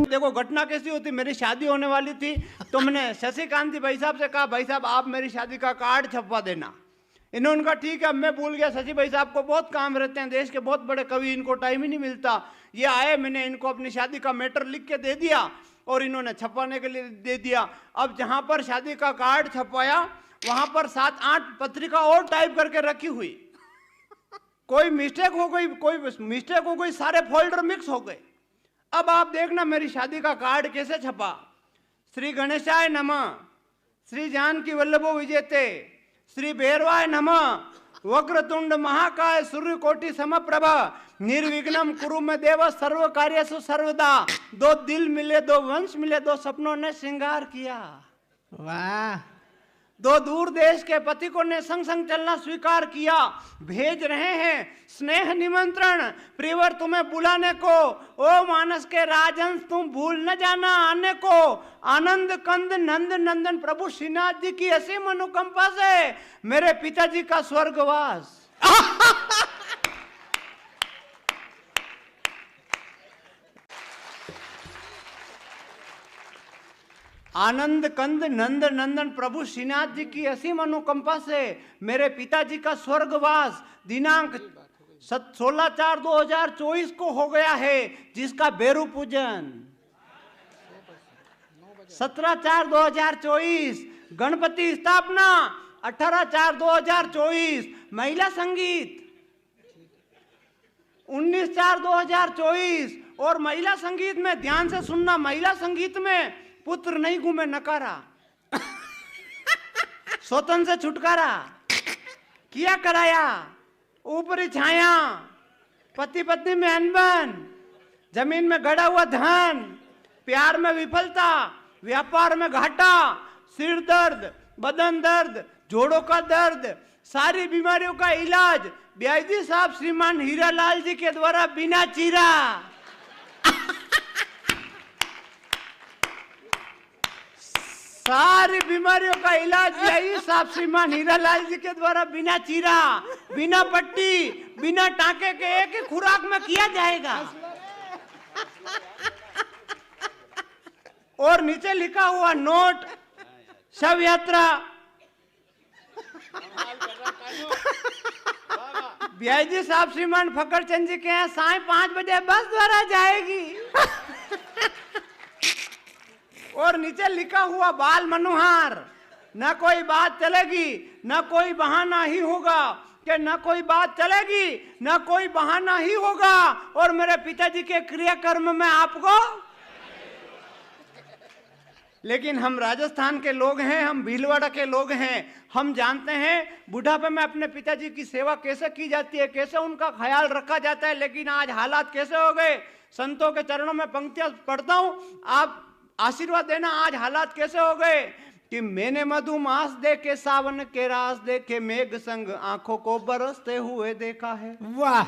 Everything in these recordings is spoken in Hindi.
देखो घटना कैसी होती, मेरी शादी होने वाली थी तो मैंने शशिकांत जी भाई साहब से कहा, भाई साहब आप मेरी शादी का कार्ड छपवा देना। इन्होंने कहा ठीक है। अब मैं भूल गया, शशि भाई साहब को बहुत काम रहते हैं, देश के बहुत बड़े कवि, इनको टाइम ही नहीं मिलता। ये आए, मैंने इनको अपनी शादी का मैटर लिख के दे दिया और इन्होंने छपवाने के लिए दे दिया। अब जहां पर शादी का कार्ड छपवाया वहां पर 7-8 पत्रिका और टाइप करके रखी हुई। कोई मिस्टेक हो गई, सारे फोल्डर मिक्स हो गए। अब आप देखना मेरी शादी का कार्ड कैसे छपा। श्री गणेशाय नमः, श्री जानकी वल्लभो विजेते, श्री भैरवाय नमः, वक्रतुंड महाकाय सूर्यकोटि समप्रभ, निर्विघ्नम कुरु में देव सर्व कार्यसु सर्वदा। 2 दिल मिले, 2 वंश मिले, 2 सपनों ने श्रृंगार किया। वाह। 2 दूर देश के पथिकों ने संग संग चलना स्वीकार किया। भेज रहे हैं स्नेह निमंत्रण प्रियवर तुम्हें बुलाने को। ओ मानस के राजंस तुम भूल न जाना आने को। आनंद कंद नंद नंदन प्रभु श्रीनाथ जी की असीम अनुकंपा से मेरे पिताजी का स्वर्गवास। आनंद कंद नंद नंदन प्रभु श्रीनाथ जी की असीम अनुकंपा से मेरे पिताजी का स्वर्गवास दिनांक 16/4/2024 को हो गया है, जिसका बेरू पूजन 17/4/2024, गणपति स्थापना 18/4/2024, महिला संगीत 19/4/2024। और महिला संगीत में ध्यान से सुनना, महिला संगीत में पुत्र नहीं घूमे नकारा, स्वतंत्र से छुटकारा किया कराया, ऊपरी छाया, पति पत्नी में अनबन, जमीन में गड़ा हुआ धन, प्यार में विफलता, व्यापार में घाटा, सिर दर्द, बदन दर्द, जोड़ों का दर्द, सारी बीमारियों का इलाज ब्याजी साहब श्रीमान हीरालाल जी के द्वारा बिना चीरा। सारी बीमारियों का इलाज यही साहब श्रीमान हीरालाल जी के द्वारा बिना चीरा, बिना पट्टी, बिना टाके के एक ही खुराक में किया जाएगा। और नीचे लिखा हुआ नोट, शव यात्रा, ब्याजी साहब श्रीमान फकरचंद जी के यहाँ साय 5 बजे बस द्वारा जाएगी। और नीचे लिखा हुआ बाल मनोहार, न कोई बात चलेगी, न कोई बहाना ही होगा, कि न कोई बात चलेगी, न कोई बहाना ही होगा। और मेरे पिताजी के क्रियाकर्म में आपको, लेकिन हम राजस्थान के लोग हैं, हम भीलवाड़ा के लोग हैं, हम जानते हैं बुढ़ापे में अपने पिताजी की सेवा कैसे की जाती है, कैसे उनका ख्याल रखा जाता है। लेकिन आज हालात कैसे हो गए, संतों के चरणों में पंक्तियां पढ़ता हूं, आप आशीर्वाद देना। आज हालात कैसे हो गए कि मैंने मधुमास देखे, सावन के रास देखे, मेघ संग आंखों को बरसते हुए देखा है। वाह।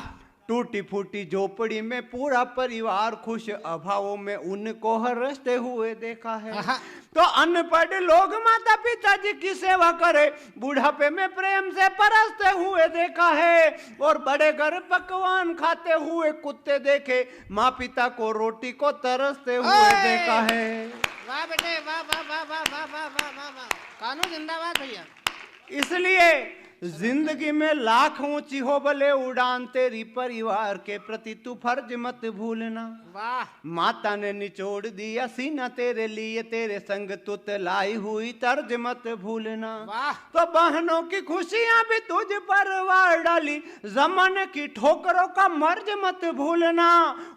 टूटी फूटी झोपड़ी में पूरा परिवार खुश, अभावों में उनको हरसते हुए देखा है। तो अनपढ़ लोग माता पिताजी की सेवा करे, बुढ़ापे में प्रेम से परसते हुए देखा है। और बड़े घर पकवान खाते हुए कुत्ते देखे, माँ पिता को रोटी को तरसते हुए देखा है। वाह बेटे, वाह वाह वाह वाह वाह वाह वाह वाह वाह, कानून जिंदाबाद भैया। इसलिए जिंदगी में लाख ऊंची हो भले उड़ान, तेरी परिवार के प्रति तू फर्ज मत भूलना। वाह। माता ने निचोड़ दिया सीना तेरे लिए, तेरे संग तुतलाई हुई तर्ज मत भूलना। वाह। तो बहनों की खुशियां भी तुझ पर वार डाली, जमाने की ठोकरों का मर्ज मत भूलना।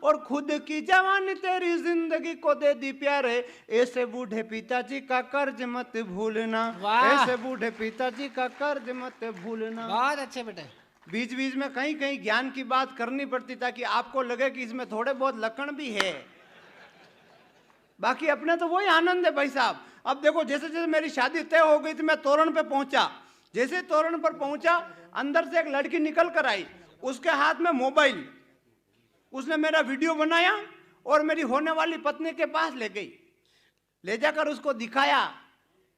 और खुद की जवानी तेरी जिंदगी को दे दी प्यारे, ऐसे बूढ़े पिताजी का कर्ज मत भूलना। ऐसे बूढ़े पिताजी का कर्ज मत भूलना। बहुत अच्छे बेटे। बीच बीच में कहीं कहीं ज्ञान की बात करनी पड़ती ताकि आपको लगे कि इसमें थोड़े बहुत लक्षण भी है। बाकी अपने तो वही आनंद है भाई साहब। अब देखो जैसे जैसे मेरी शादी तय हो गई थी, मैं तोरण पे पहुंचा। जैसे तोरण पर पहुंचा, अंदर से एक लड़की निकल कर आई, उसके हाथ में मोबाइल। उसने मेरा वीडियो बनाया और मेरी होने वाली पत्नी के पास ले गई, ले जाकर उसको दिखाया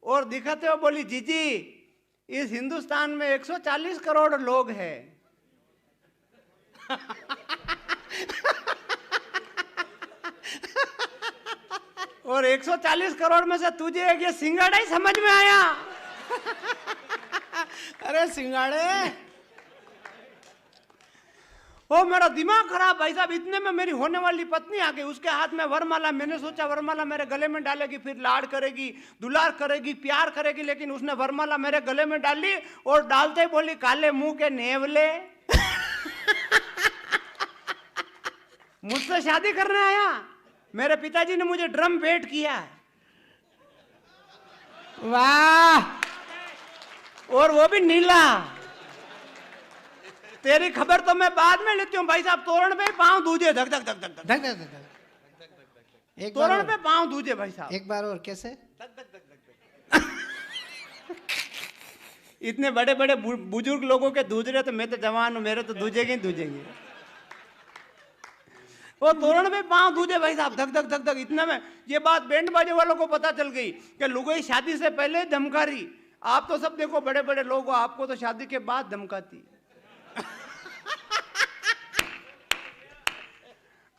और दिखाते हुए बोली, जीजी इस हिंदुस्तान में 140 करोड़ लोग हैं, और 140 करोड़ में से तुझे एक ये सिंगाड़ा ही समझ में आया। अरे सिंगाड़े, ओ मेरा दिमाग खराब भाई साहब। इतने में मेरी होने वाली पत्नी आ गई, उसके हाथ में वरमाला। मैंने सोचा वरमाला मेरे गले में डालेगी, फिर लाड करेगी, दुलार करेगी, प्यार करेगी, लेकिन उसने वरमाला मेरे गले में डाली और डालते ही बोली, काले मुंह के नेवले। मुझसे शादी करने आया? मेरे पिताजी ने मुझे ड्रम भेंट किया। वाह, और वो भी नीला। तेरी खबर तो मैं बाद में लेती हूँ भाई साहब। तोरण पे पांव दूजे, धक धक धक धक धक धक धक धक धक। एक बार तोरण और, पे पांव दूजे भाई साहब। एक बार और कैसे? धक धक धक धक धक। इतने बड़े बड़े बुजुर्ग लोगों के दूज रहे तो मैं तो जवान हूँ, मेरे तो दूजेंगे ही दूजेंगे। वो तोरण पे पांव दूजे भाई साहब, धक धक धक धक। इतने में ये बात बैंड बाजे वालों को पता चल गई कि लुगाई शादी से पहले धमकारी। आप तो सब देखो बड़े बड़े लोग हो, आपको तो शादी के बाद धमकाती।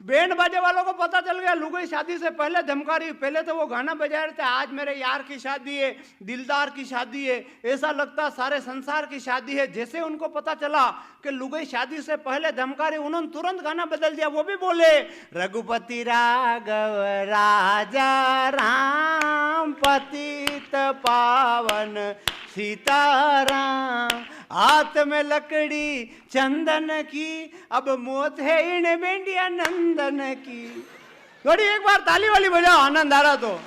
बैंड बाजे वालों को पता चल गया लुगाई शादी से पहले धमका रही। पहले तो वो गाना बजा रहे थे, आज मेरे यार की शादी है, दिलदार की शादी है, ऐसा लगता सारे संसार की शादी है। जैसे उनको पता चला कि लुगाई शादी से पहले धमका रही, उन्होंने तुरंत गाना बदल दिया। वो भी बोले, रघुपति राघव राजा राम पतित पावन सीताराम, हाथ में लकड़ी चंदन की, अब मौत है इन बेंडिया नंदन की। थोड़ी एक बार ताली वाली बजाओ, आनंद आ रहा तो।